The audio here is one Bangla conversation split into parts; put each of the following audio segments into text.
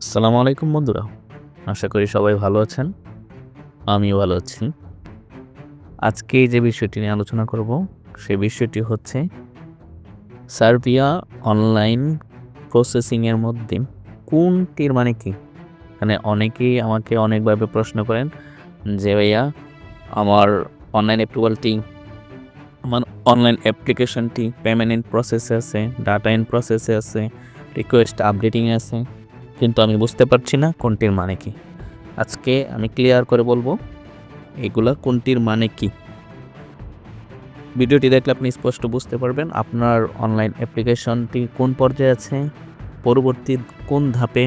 আসসালামু আলাইকুম বন্ধুরা। আশা করি সবাই ভালো আছেন। আমিও ভালো আছি। আজকে যে বিষয়টি নিয়ে আলোচনা করব, সে বিষয়টি হচ্ছে সার্বিয়া অনলাইন প্রসেসিং এর মধ্যে কোনটির মানে কি? মানে অনেকেই আমাকে অনেকভাবে প্রশ্ন করেন যে, "ভাইয়া আমার অনলাইন অ্যাপ্রুভালটি, আমার অনলাইন অ্যাপ্লিকেশনটি পেমেন্ট ইন প্রসেসে আছে, ডাটা ইন প্রসেসে আছে, রিকোয়েস্ট আপডেটিং এ আছে। কিন্তু আমি বুঝতে পারছি না কোনটির মানে কি?" আজকে আমি ক্লিয়ার করে বলবো এগুলা কোনটির মানে কি। ভিডিওটি দেখলে আপনি স্পষ্ট বুঝতে পারবেন আপনার অনলাইন অ্যাপ্লিকেশনটি কোন পর্যায়ে আছে, পরবর্তী কোন ধাপে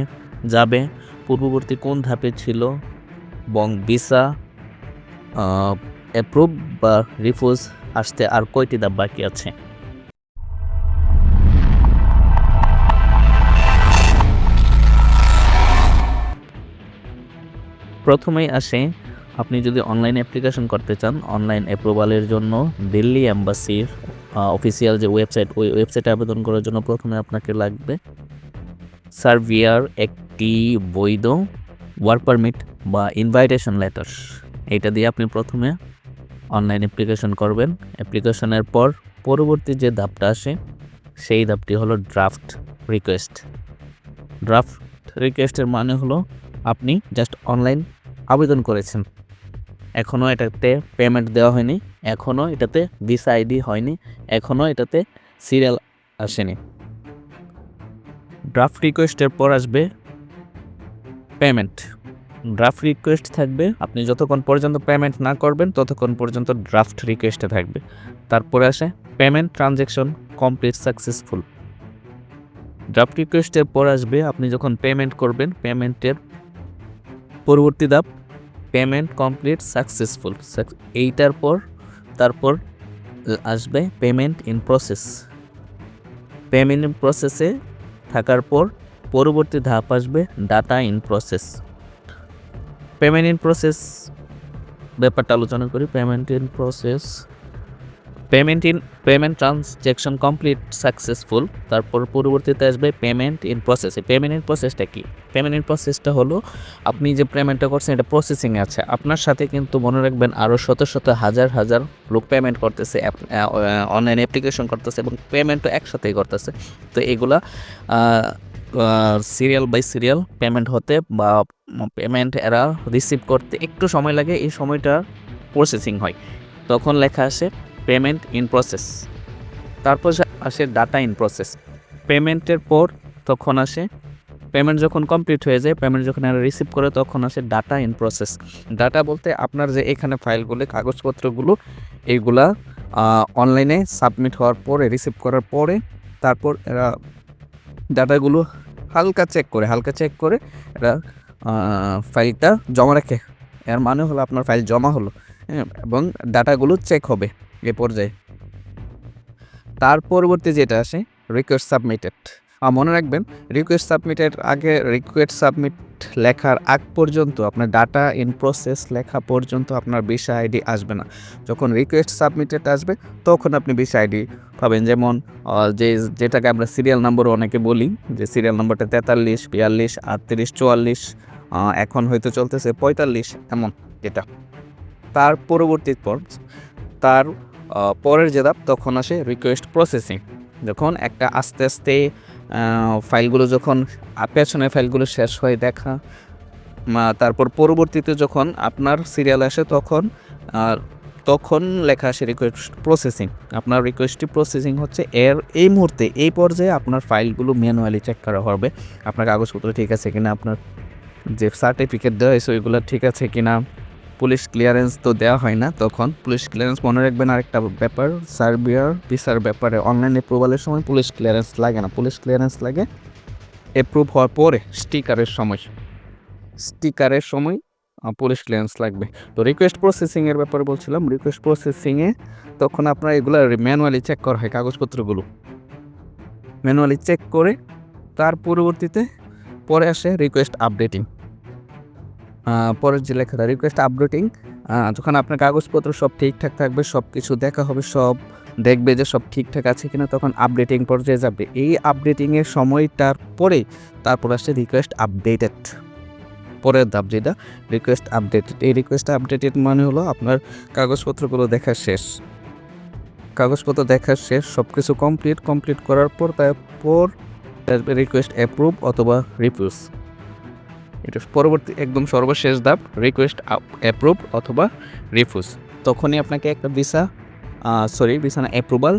যাবে, পূর্ববর্তী কোন ধাপে ছিল এবং ভিসা অ্যাপ্রুভ বা রিফিউজ আসতে আর কয়টি ধাপ বাকি আছে। প্রথমেই আসে, আপনি যদি অনলাইন অ্যাপ্লিকেশন করতে চান, অনলাইন অ্যাপ্রুভালের জন্য দিল্লি এম্বাসির অফিসিয়াল যে ওয়েবসাইট, ওই ওয়েবসাইটে আবেদন করার জন্য প্রথমে আপনাকে লাগবে সার্বিয়ার একটি বৈধ ওয়ার্ক পারমিট বা ইনভাইটেশন লেটার। এইটা দিয়ে আপনি প্রথমে অনলাইন অ্যাপ্লিকেশন করবেন। অ্যাপ্লিকেশনের পর পরবর্তী যে ধাপটা আসে, সেই ধাপটি হলো ড্রাফট রিকোয়েস্ট। ড্রাফট রিকোয়েস্টের মানে হলো আপনি জাস্ট অনলাইন আবেদন করেছেন, এখনও এটাতে পেমেন্ট দেওয়া হয়নি, এখনও এটাতে ভিসা আইডি হয়নি, এখনও এটাতে সিরিয়াল আসেনি। ড্রাফট রিকোয়েস্টের পর আসবে পেমেন্ট। ড্রাফট রিকোয়েস্ট থাকবে, আপনি যতক্ষণ পর্যন্ত পেমেন্ট না করবেন ততক্ষণ পর্যন্ত ড্রাফট রিকোয়েস্টে থাকবে। তারপরে আসে payment transaction complete successful. Draft রিকোয়েস্টের পর আসবে আপনি যখন পেমেন্ট করবেন, পেমেন্টের পরবর্তী ধাপ পেমেন্ট কমপ্লিট সাকসেসফুল। এইটার পর তারপর আসবে payment in process. Payment in প্রসেসে থাকার পর পরবর্তী ধাপ আসবে data in process. Payment in process ব্যাপারটা আলোচনা করি। Payment transaction complete successful. তারপর পরবর্তীতে আসবে payment in process. Payment in প্রসেসটা কি? পেমেন্ট ইন প্রসেসটা হলো আপনি যে পেমেন্টটা করছেন এটা প্রসেসিংয়ে আছে। আপনার সাথে কিন্তু মনে রাখবেন আরও শত শত হাজার হাজার লোক পেমেন্ট করতেছে, অনলাইন অ্যাপ্লিকেশন করতেছে এবং পেমেন্টও একসাথেই করতেছে। তো এগুলা সিরিয়াল বাই সিরিয়াল পেমেন্ট হতে বা পেমেন্ট এরা রিসিভ করতে একটু সময় লাগে। এই সময়টা প্রসেসিং হয়, তখন লেখা আসে পেমেন্ট ইন প্রসেস। তারপর আসে ডাটা ইন প্রসেস। পেমেন্টের পর তখন আসে পেমেন্ট যখন কমপ্লিট হয়ে যায়, পেমেন্ট যখন এরা রিসিভ করে তখন আসে ডাটা ইন প্রসেস। ডাটা বলতে আপনার যে এখানে ফাইলগুলো, কাগজপত্রগুলো, এইগুলা অনলাইনে সাবমিট হওয়ার পরে, রিসিভ করার পরে তারপর এরা ডাটাগুলো হালকা চেক করে এরা ফাইলটা জমা রাখে। এর মানে হলো আপনার ফাইল জমা হলো, হ্যাঁ, এবং ডাটাগুলো চেক হবে এ পর্যায়ে। তার পরবর্তী যেটা আসে রিকোয়েস্ট সাবমিটেড। মনে রাখবেন রিকোয়েস্ট সাবমিট লেখার আগ পর্যন্ত, আপনার ডাটা ইন প্রসেস লেখা পর্যন্ত আপনার ভিসা আইডি আসবে না। যখন রিকোয়েস্ট সাবমিটেড আসবে তখন আপনি ভিসা আইডি পাবেন। যেমন যেটাকে আমরা সিরিয়াল নাম্বারও অনেকে বলি, যে সিরিয়াল নাম্বারটা 43, 42, 38, 44, এখন হয়তো চলতেছে 45, এমন যেটা। তার পরবর্তী তার পরের যে ধাপ তখন আসে রিকোয়েস্ট প্রসেসিং। যখন একটা আস্তে আস্তে ফাইলগুলো যখন পেছনের ফাইলগুলো শেষ হয়ে দেখা, তারপর পরবর্তীতে যখন আপনার সিরিয়াল আসে তখন লেখা আসে রিকোয়েস্ট প্রসেসিং। আপনার রিকোয়েস্টটি প্রসেসিং হচ্ছে এই মুহূর্তে, এই পর্যায়ে আপনার ফাইলগুলো ম্যানুয়ালি চেক করা হবে। আপনার কাগজপত্র ঠিক আছে কিনা, আপনার যে সার্টিফিকেট দেওয়া হয়েছে ওইগুলো ঠিক আছে কিনা। পুলিশ ক্লিয়ারেন্স তো দেওয়া হয় না তখন। পুলিশ ক্লিয়ারেন্স মনে রাখবেন আরেকটা ব্যাপার, সার্বিয়ার ভিসার ব্যাপারে অনলাইন অ্যাপ্রুভালের সময় পুলিশ ক্লিয়ারেন্স লাগে না। পুলিশ ক্লিয়ারেন্স লাগে অ্যাপ্রুভ হওয়ার পরে স্টিকারের সময় পুলিশ ক্লিয়ারেন্স লাগবে। তো রিকোয়েস্ট প্রসেসিংয়ের ব্যাপারে বলছিলাম। রিকোয়েস্ট প্রসেসিংয়ে তখন আপনার এগুলো ম্যানুয়ালি চেক করা হয়, কাগজপত্রগুলো ম্যানুয়ালি চেক করে তার পরবর্তীতে পরে আসে রিকোয়েস্ট আপডেটিং। পরের যে লেখাটা রিকোয়েস্ট আপডেটিং, যখন আপনার কাগজপত্র সব ঠিকঠাক থাকবে, সব কিছু দেখা হবে, সব দেখবে যে সব ঠিকঠাক আছে কিনা, তখন আপডেটিং পর্যায়ে যাবে। এই আপডেটিংয়ের সময়টার পরে তারপর আসছে রিকোয়েস্ট আপডেটেড, পরের ধাপ যেটা রিকোয়েস্ট আপডেটেড। এই রিকোয়েস্ট আপডেটেড মানে হলো আপনার কাগজপত্রগুলো দেখা শেষ, কাগজপত্র দেখা শেষ, সব কিছু কমপ্লিট করার পর তারপর রিকোয়েস্ট অ্যাপ্রুভ অথবা রিফিউজ। এটা পরবর্তী একদম সর্বশেষ ধাপ রিকোয়েস্ট অ্যাপ্রুভ অথবা রিফিউজ। তখনই আপনাকে একটা ভিসা না, অ্যাপ্রুভাল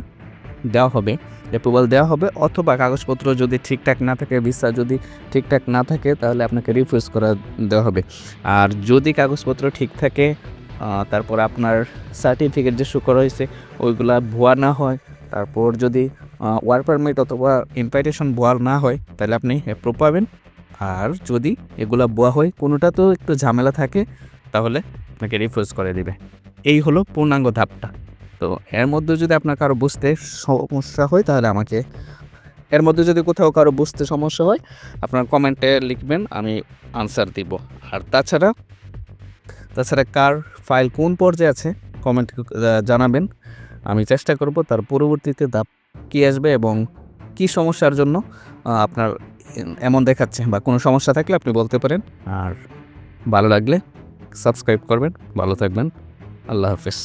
দেওয়া হবে অথবা কাগজপত্র যদি ঠিকঠাক না থাকে, ভিসা যদি ঠিকঠাক না থাকে, তাহলে আপনাকে রিফিউজ করা দেওয়া হবে। আর যদি কাগজপত্র ঠিক থাকে, তারপর আপনার সার্টিফিকেট যে শো করা হয়েছে ওইগুলা ভুয়া না হয়, তারপর যদি ওয়ার্ক পারমিট অথবা ইনভাইটেশন ভুয়া না হয়, তাহলে আপনি অ্যাপ্রুভ পাবেন। আর যদি এগুলা ভুয়া হয়, কোনোটা তো একটু ঝামেলা থাকে, তাহলে আপনাকে রিফিউজ করে দিবে। এই হলো পূর্ণাঙ্গ ধাপটা। তো এর মধ্যে যদি আপনার কারো বুঝতে সমস্যা হয়, তাহলে আমাকে এর মধ্যে যদি কোথাও কারো বুঝতে সমস্যা হয়, আপনার কমেন্টে লিখবেন, আমি আনসার দিব। আর তাছাড়া কার ফাইল কোন পর্যায়ে আছে কমেন্ট জানাবেন, আমি চেষ্টা করব তার পরবর্তীতে ধাপ কী আসবে এবং কী সমস্যার জন্য আপনার এমন দেখাচ্ছে, বা কোনো সমস্যা থাকলে আপনি বলতে পারেন। আর ভালো লাগলে সাবস্ক্রাইব করবেন। ভালো থাকবেন। আল্লাহ হাফেজ।